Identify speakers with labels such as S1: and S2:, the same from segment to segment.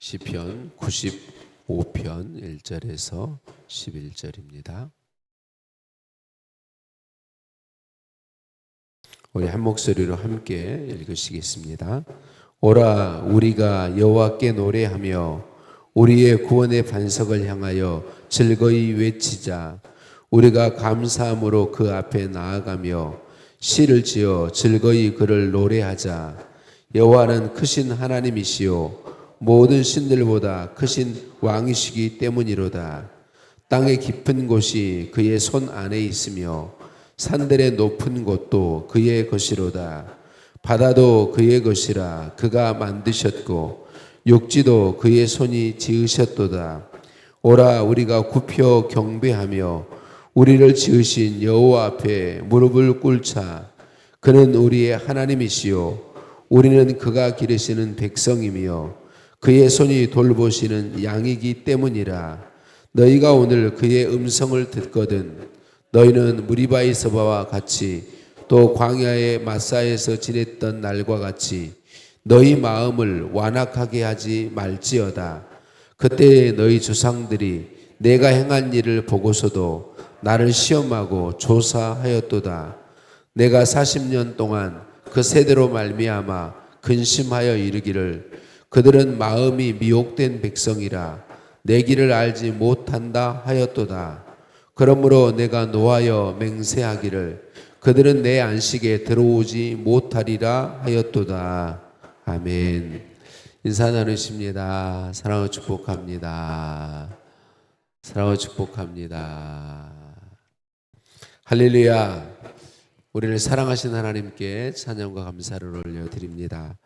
S1: 시편 95편 1절에서 11절입니다. 우리 한 목소리로 함께 읽으시겠습니다. 오라 우리가 여호와께 노래하며 우리의 구원의 반석을 향하여 즐거이 외치자. 우리가 감사함으로 그 앞에 나아가며 시를 지어 즐거이 그를 노래하자. 여호와는 크신 하나님이시요 모든 신들보다 크신 왕이시기 때문이로다. 땅의 깊은 곳이 그의 손 안에 있으며 산들의 높은 곳도 그의 것이로다. 바다도 그의 것이라 그가 만드셨고 육지도 그의 손이 지으셨도다. 오라 우리가 굽혀 경배하며 우리를 지으신 여호와 앞에 무릎을 꿇자. 그는 우리의 하나님이시요 우리는 그가 기르시는 백성이며 그의 손이 돌보시는 양이기 때문이라. 너희가 오늘 그의 음성을 듣거든 너희는 무리바에서와 같이 또 광야의 마사에서 지냈던 날과 같이 너희 마음을 완악하게 하지 말지어다. 그때 너희 조상들이 내가 행한 일을 보고서도 나를 시험하고 조사하였도다. 내가 40년 동안 그 세대로 말미암아 근심하여 이르기를 그들은 마음이 미혹된 백성이라 내 길을 알지 못한다 하였도다. 그러므로 내가 노하여 맹세하기를 그들은 내 안식에 들어오지 못하리라 하였도다. 아멘. 인사 나누십니다. 사랑을 축복합니다. 사랑을 축복합니다. 할렐루야. 우리를 사랑하신 하나님께 찬양과 감사를 올려드립니다.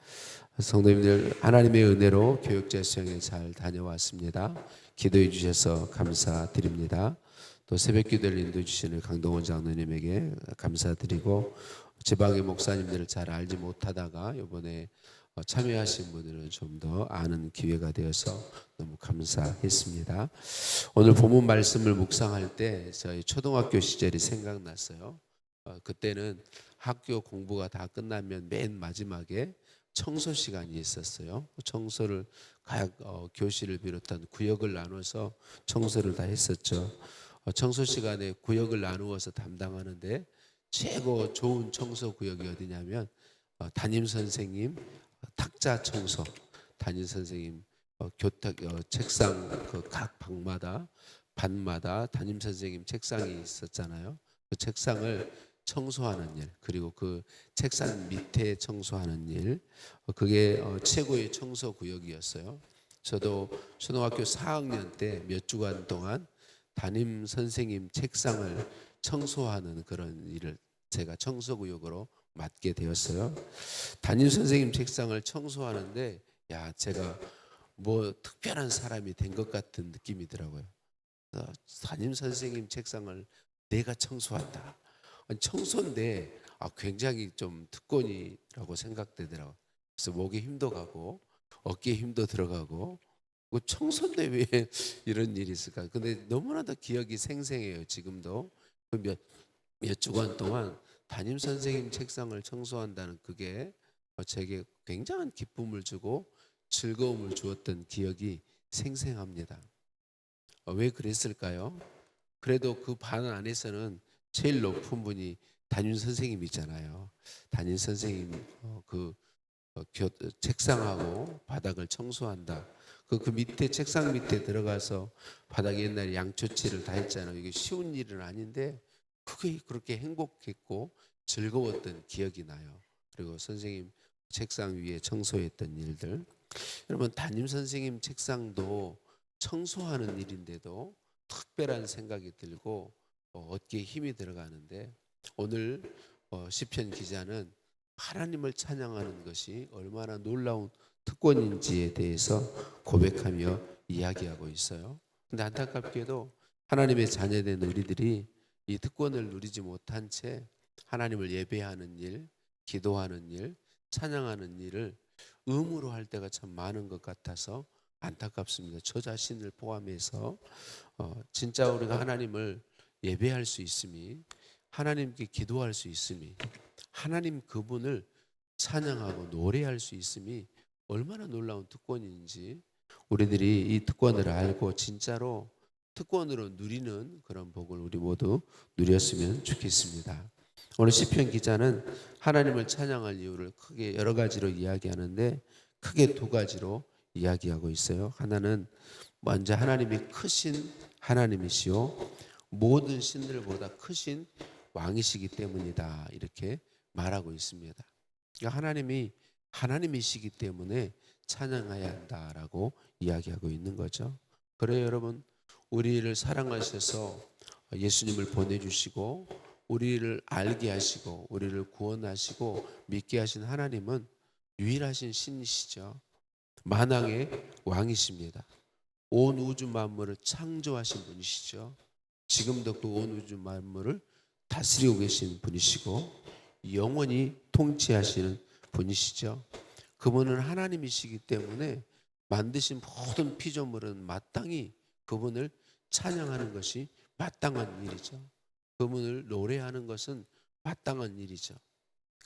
S1: 성도님들 하나님의 은혜로 교육자 수양에 잘 다녀왔습니다. 기도해 주셔서 감사드립니다. 또 새벽 기도를 인도해 주시는 강동원 장로님에게 감사드리고 지방의 목사님들을 잘 알지 못하다가 이번에 참여하신 분들은 좀 더 아는 기회가 되어서 너무 감사했습니다. 오늘 본문 말씀을 묵상할 때 저희 초등학교 시절이 생각났어요. 그때는 학교 공부가 다 끝나면 맨 마지막에 청소 시간이 있었어요. 청소를 각 교실을 비롯한 구역을 나눠서 청소를 다 했었죠. 청소 시간에 구역을 나누어서 담당하는데 최고 좋은 청소 구역이 어디냐면 담임 선생님 탁자 청소, 담임 선생님 책상 그 각 반마다 담임 선생님 책상이 있었잖아요. 그 책상을 청소하는 일, 그리고 그 책상 밑에 청소하는 일, 그게 최고의 청소 구역이었어요. 저도 초등학교 4학년 때 몇 주간 동안 담임 선생님 책상을 청소하는 그런 일을 제가 청소구역으로 맡게 되었어요. 담임 선생님 책상을 청소하는데 제가 뭐 특별한 사람이 된 것 같은 느낌이더라고요. 담임 선생님 책상을 내가 청소한다. 청소인데 굉장히 좀 특권이라고 생각되더라고요. 그래서 목에 힘도 가고 어깨에 힘도 들어가고 청소인데 왜 이런 일이 있을까? 근데 너무나도 기억이 생생해요. 지금도 몇 주간 동안 담임 선생님 책상을 청소한다는 그게 제게 굉장한 기쁨을 주고 즐거움을 주었던 기억이 생생합니다. 왜 그랬을까요? 그래도 그 반 안에서는 제일 높은 분이 담임 선생님이잖아요. 담임 선생님 책상하고 바닥을 청소한다. 그 밑에 책상 밑에 들어가서 바닥에 옛날에 양초칠을 다 했잖아요. 이게 쉬운 일은 아닌데 그게 그렇게 행복했고 즐거웠던 기억이 나요. 그리고 선생님 책상 위에 청소했던 일들. 여러분 담임 선생님 책상도 청소하는 일인데도 특별한 생각이 들고 어깨에 힘이 들어가는데 오늘 시편 기자는 하나님을 찬양하는 것이 얼마나 놀라운 특권인지에 대해서 고백하며 이야기하고 있어요. 근데 안타깝게도 하나님의 자녀된 우리들이 이 특권을 누리지 못한 채 하나님을 예배하는 일, 기도하는 일, 찬양하는 일을 의무로 할 때가 참 많은 것 같아서 안타깝습니다. 저 자신을 포함해서 진짜 우리가 하나님을 예배할 수 있음이, 하나님께 기도할 수 있음이, 하나님 그분을 찬양하고 노래할 수 있음이 얼마나 놀라운 특권인지 우리들이 이 특권을 알고 진짜로 특권으로 누리는 그런 복을 우리 모두 누렸으면 좋겠습니다. 오늘 시편 기자는 하나님을 찬양할 이유를 크게 여러 가지로 이야기하는데 크게 두 가지로 이야기하고 있어요. 하나는 먼저 하나님이 크신 하나님이시요 모든 신들보다 크신 왕이시기 때문이다, 이렇게 말하고 있습니다. 그러니까 하나님이 하나님이시기 때문에 찬양해야 한다라고 이야기하고 있는 거죠. 그래요, 여러분, 우리를 사랑하셔서 예수님을 보내주시고 우리를 알게 하시고 우리를 구원하시고 믿게 하신 하나님은 유일하신 신이시죠. 만왕의 왕이십니다. 온 우주 만물을 창조하신 분이시죠. 지금도 그 온 우주 만물을 다스리고 계신 분이시고 영원히 통치하시는 분이시죠. 그분은 하나님이시기 때문에 만드신 모든 피조물은 마땅히 그분을 찬양하는 것이 마땅한 일이죠. 그분을 노래하는 것은 마땅한 일이죠.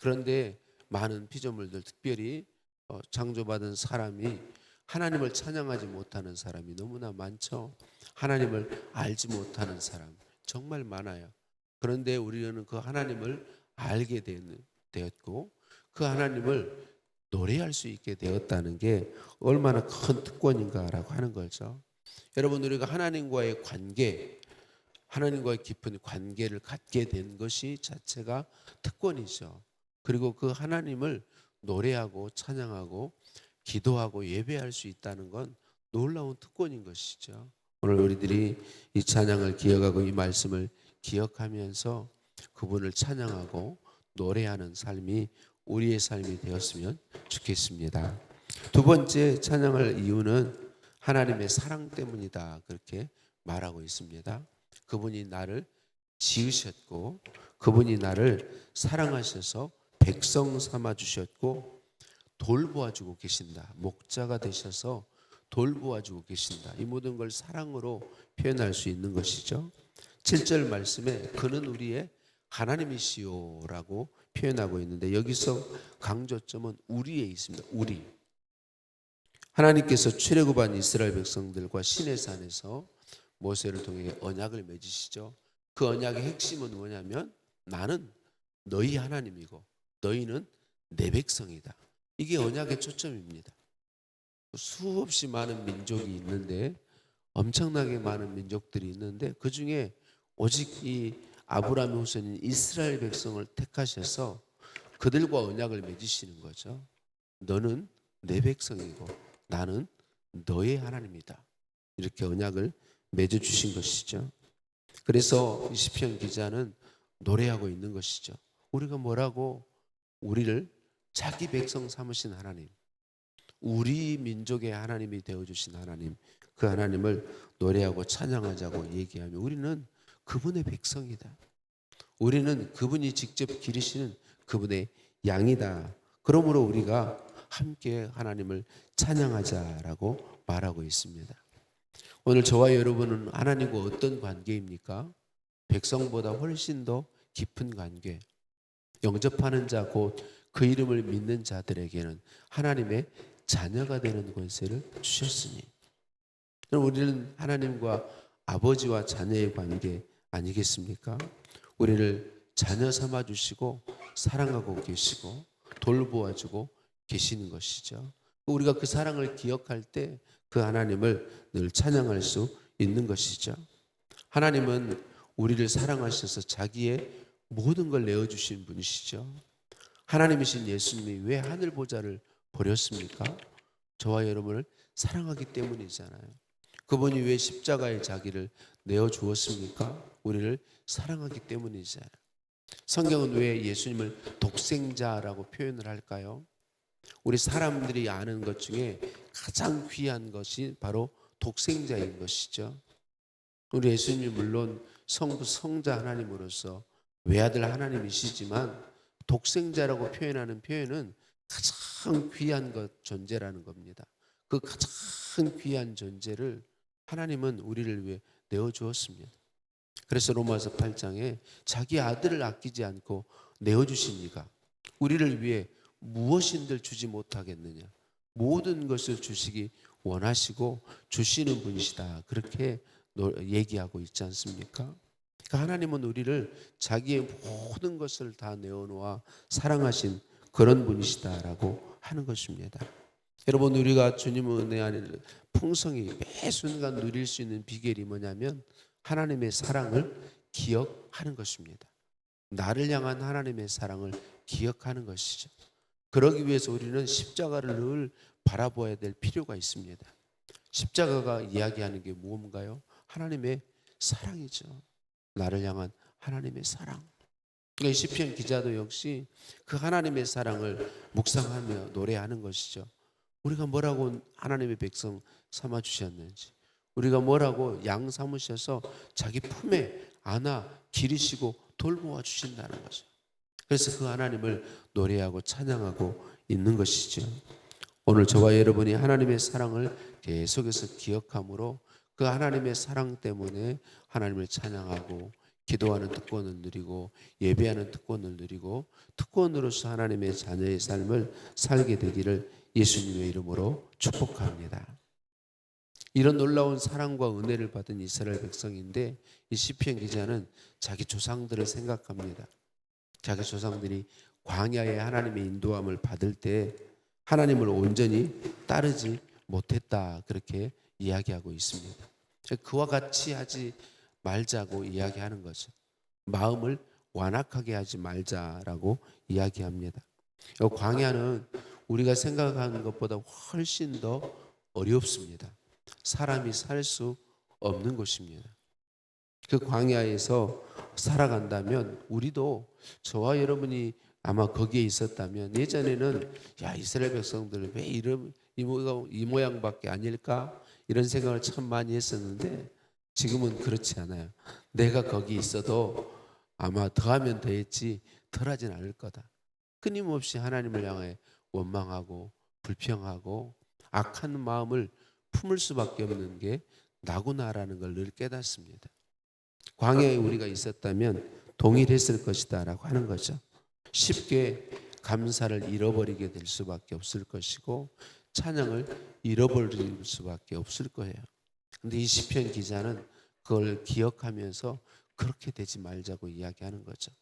S1: 그런데 많은 피조물들, 특별히 창조받은 사람이 하나님을 찬양하지 못하는 사람이 너무나 많죠. 하나님을 알지 못하는 사람 정말 많아요. 그런데 우리는 그 하나님을 알게 되었고 그 하나님을 노래할 수 있게 되었다는 게 얼마나 큰 특권인가라고 하는 거죠. 여러분, 우리가 하나님과의 관계, 하나님과의 깊은 관계를 갖게 된 것이 자체가 특권이죠. 그리고 그 하나님을 노래하고 찬양하고 기도하고 예배할 수 있다는 건 놀라운 특권인 것이죠. 오늘 우리들이 이 찬양을 기억하고 이 말씀을 기억하면서 그분을 찬양하고 노래하는 삶이 우리의 삶이 되었으면 좋겠습니다. 두 번째 찬양할 이유는 하나님의 사랑 때문이다, 그렇게 말하고 있습니다. 그분이 나를 지으셨고 그분이 나를 사랑하셔서 백성 삼아 주셨고 돌보아주고 계신다. 목자가 되셔서 돌보아주고 계신다. 이 모든 걸 사랑으로 표현할 수 있는 것이죠. 7절 말씀에 그는 우리의 하나님이시오라고 표현하고 있는데 여기서 강조점은 우리에 있습니다. 우리. 하나님께서 출애굽한 이스라엘 백성들과 시내 산에서 모세를 통해 언약을 맺으시죠. 그 언약의 핵심은 뭐냐면 나는 너희 하나님이고 너희는 내 백성이다. 이게 언약의 초점입니다. 수없이 많은 민족이 있는데 엄청나게 많은 민족들이 있는데 그 중에 오직 이 아브라함의 후손인 이스라엘 백성을 택하셔서 그들과 언약을 맺으시는 거죠. 너는 내 백성이고 나는 너의 하나님이다. 이렇게 언약을 맺어주신 것이죠. 그래서 이 시편 기자는 노래하고 있는 것이죠. 우리가 뭐라고? 우리를 자기 백성 삼으신 하나님, 우리 민족의 하나님이 되어주신 하나님, 그 하나님을 노래하고 찬양하자고 얘기하며 우리는 그분의 백성이다. 우리는 그분이 직접 기르시는 그분의 양이다. 그러므로 우리가 함께 하나님을 찬양하자라고 말하고 있습니다. 오늘 저와 여러분은 하나님과 어떤 관계입니까? 백성보다 훨씬 더 깊은 관계. 영접하는 자, 곧 그 이름을 믿는 자들에게는 하나님의 자녀가 되는 권세를 주셨으니, 우리는 하나님과 아버지와 자녀의 관계 아니겠습니까? 우리를 자녀 삼아 주시고 사랑하고 계시고 돌보아주고 계시는 것이죠. 우리가 그 사랑을 기억할 때 그 하나님을 늘 찬양할 수 있는 것이죠. 하나님은 우리를 사랑하셔서 자기의 모든 걸 내어주신 분이시죠. 하나님이신 예수님이 왜 하늘 보좌를 버렸습니까? 저와 여러분을 사랑하기 때문이잖아요. 그분이 왜 십자가에 자기를 내어주었습니까? 우리를 사랑하기 때문이잖아요. 성경은 왜 예수님을 독생자라고 표현을 할까요? 우리 사람들이 아는 것 중에 가장 귀한 것이 바로 독생자인 것이죠. 우리 예수님이 물론 성부 성자 하나님으로서 외아들 하나님이시지만 독생자라고 표현하는 표현은 가장 귀한 것, 존재라는 겁니다. 그 가장 귀한 존재를 하나님은 우리를 위해 내어주었습니다. 그래서 로마서 8장에 자기 아들을 아끼지 않고 내어주신 이가 우리를 위해 무엇인들 주지 못하겠느냐, 모든 것을 주시기 원하시고 주시는 분이시다. 그렇게 얘기하고 있지 않습니까? 그러니까 하나님은 우리를 자기의 모든 것을 다 내어놓아 사랑하신 그런 분이시다라고 하는 것입니다. 여러분, 우리가 주님의 은혜 안에 풍성히 매 순간 누릴 수 있는 비결이 뭐냐면 하나님의 사랑을 기억하는 것입니다. 나를 향한 하나님의 사랑을 기억하는 것이죠. 그러기 위해서 우리는 십자가를 늘 바라보아야 될 필요가 있습니다. 십자가가 이야기하는 게 무엇인가요? 하나님의 사랑이죠. 나를 향한 하나님의 사랑. 그러니까 시편 기자도 역시 그 하나님의 사랑을 묵상하며 노래하는 것이죠. 우리가 뭐라고 하나님의 백성 삼아 주셨는지, 우리가 뭐라고 양 삼으셔서 자기 품에 안아 기르시고 돌보아 주신다는 거죠. 그래서 그 하나님을 노래하고 찬양하고 있는 것이죠. 오늘 저와 여러분이 하나님의 사랑을 계속해서 기억함으로 그 하나님의 사랑 때문에 하나님을 찬양하고 기도하는 특권을 누리고 예배하는 특권을 누리고 특권으로서 하나님의 자녀의 삶을 살게 되기를 예수님의 이름으로 축복합니다. 이런 놀라운 사랑과 은혜를 받은 이스라엘 백성인데 이 시편 기자는 자기 조상들을 생각합니다. 자기 조상들이 광야에 하나님의 인도함을 받을 때 하나님을 온전히 따르지 못했다, 그렇게 이야기하고 있습니다. 그와 같이 하지 말자고 이야기하는 거죠. 마음을 완악하게 하지 말자라고 이야기합니다. 광야는 우리가 생각하는 것보다 훨씬 더 어렵습니다. 사람이 살 수 없는 곳입니다. 그 광야에서 살아간다면 우리도, 저와 여러분이 아마 거기에 있었다면 예전에는 야, 이스라엘 백성들 왜 이 모양밖에 아닐까, 이런 생각을 참 많이 했었는데 지금은 그렇지 않아요. 내가 거기 있어도 아마 더하면 더했지 덜하진 않을 거다. 끊임없이 하나님을 향해 원망하고 불평하고 악한 마음을 품을 수밖에 없는 게 나구나라는 걸 늘 깨닫습니다. 광야에 우리가 있었다면 동일했을 것이다 라고 하는 거죠. 쉽게 감사를 잃어버리게 될 수밖에 없을 것이고 찬양을 잃어버릴 수밖에 없을 거예요. 근데 이 시편 기자는 그걸 기억하면서 그렇게 되지 말자고 이야기하는 거죠.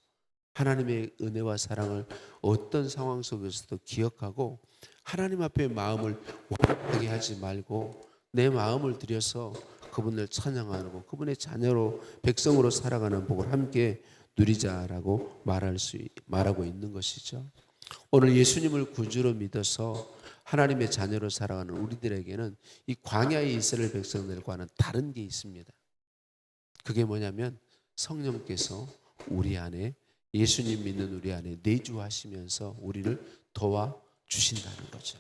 S1: 하나님의 은혜와 사랑을 어떤 상황 속에서도 기억하고 하나님 앞에 마음을 완악하게 하지 말고 내 마음을 들여서 그분을 찬양하고 그분의 자녀로 백성으로 살아가는 복을 함께 누리자라고 말하고 있는 것이죠. 오늘 예수님을 구주로 믿어서 하나님의 자녀로 살아가는 우리들에게는 이 광야의 이스라엘 백성들과는 다른 게 있습니다. 그게 뭐냐면 성령께서 우리 안에, 예수님 믿는 우리 안에 내주하시면서 우리를 도와주신다는 거죠.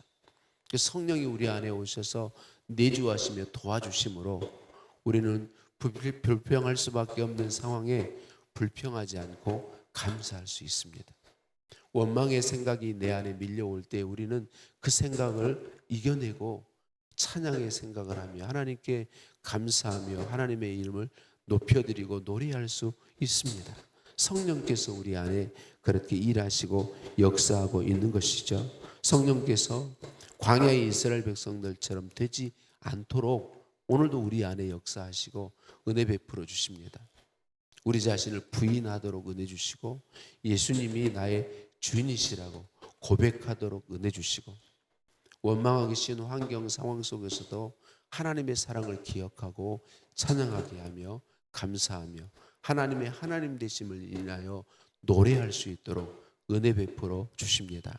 S1: 성령이 우리 안에 오셔서 내주하시며 도와주심으로 우리는 불평할 수밖에 없는 상황에 불평하지 않고 감사할 수 있습니다. 원망의 생각이 내 안에 밀려올 때 우리는 그 생각을 이겨내고 찬양의 생각을 하며 하나님께 감사하며 하나님의 이름을 높여드리고 노래할 수 있습니다. 성령께서 우리 안에 그렇게 일하시고 역사하고 있는 것이죠. 성령께서 광야의 이스라엘 백성들처럼 되지 않도록 오늘도 우리 안에 역사하시고 은혜 베풀어 주십니다. 우리 자신을 부인하도록 은혜 주시고 예수님이 나의 주인이시라고 고백하도록 은혜 주시고 원망하기 쉬운 환경 상황 속에서도 하나님의 사랑을 기억하고 찬양하게 하며 감사하며 하나님의 하나님 되심을 인하여 노래할 수 있도록 은혜 베풀어 주십니다.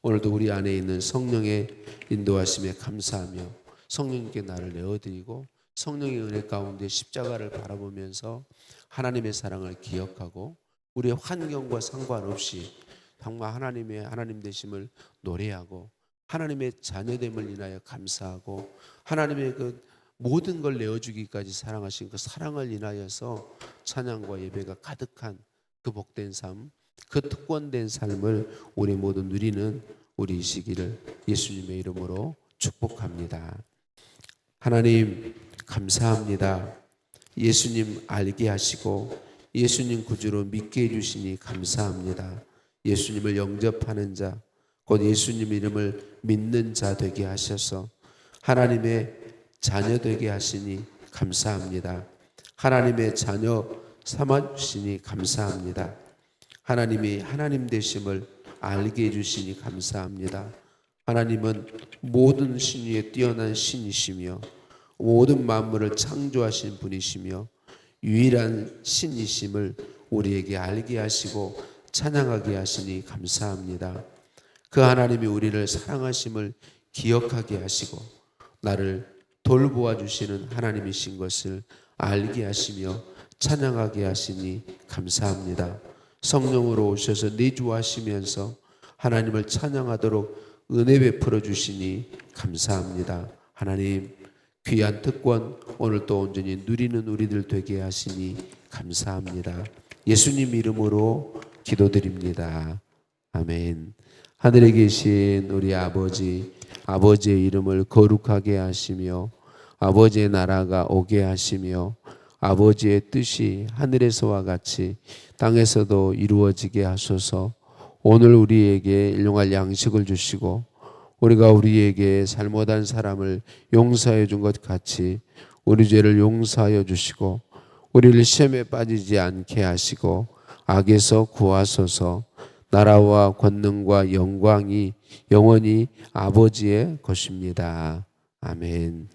S1: 오늘도 우리 안에 있는 성령의 인도하심에 감사하며 성령님께 나를 내어드리고 성령의 은혜 가운데 십자가를 바라보면서 하나님의 사랑을 기억하고 우리의 환경과 상관없이 정말 하나님의 하나님 되심을 노래하고 하나님의 자녀됨을 인하여 감사하고 하나님의 그 모든 걸 내어주기까지 사랑하신 그 사랑을 인하여서 찬양과 예배가 가득한 그 복된 삶, 그 특권된 삶을 우리 모두 누리는 우리이시기를 예수님의 이름으로 축복합니다. 하나님 감사합니다. 예수님 알게 하시고 예수님 구주로 믿게 해주시니 감사합니다. 예수님을 영접하는 자, 곧 예수님 이름을 믿는 자 되게 하셔서 하나님의 자녀 되게 하시니 감사합니다. 하나님의 자녀 삼아주시니 감사합니다. 하나님이 하나님 되심을 알게 해주시니 감사합니다. 하나님은 모든 신 위에 뛰어난 신이시며 모든 만물을 창조하신 분이시며 유일한 신이심을 우리에게 알게 하시고 찬양하게 하시니 감사합니다. 그 하나님이 우리를 사랑하심을 기억하게 하시고 나를 돌보아 주시는 하나님이신 것을 알게 하시며 찬양하게 하시니 감사합니다. 성령으로 오셔서 내주하시면서 하나님을 찬양하도록 은혜 베풀어 주시니 감사합니다. 하나님 귀한 특권 오늘 또 온전히 누리는 우리들 되게 하시니 감사합니다. 예수님 이름으로 기도드립니다. 아멘. 하늘에 계신 우리 아버지, 아버지의 이름을 거룩하게 하시며 아버지의 나라가 오게 하시며 아버지의 뜻이 하늘에서와 같이 땅에서도 이루어지게 하소서. 오늘 우리에게 일용할 양식을 주시고 우리가 우리에게 잘못한 사람을 용서해 준 것 같이 우리 죄를 용서하여 주시고 우리를 시험에 빠지지 않게 하시고 악에서 구하소서. 나라와 권능과 영광이 영원히 아버지의 것입니다. 아멘.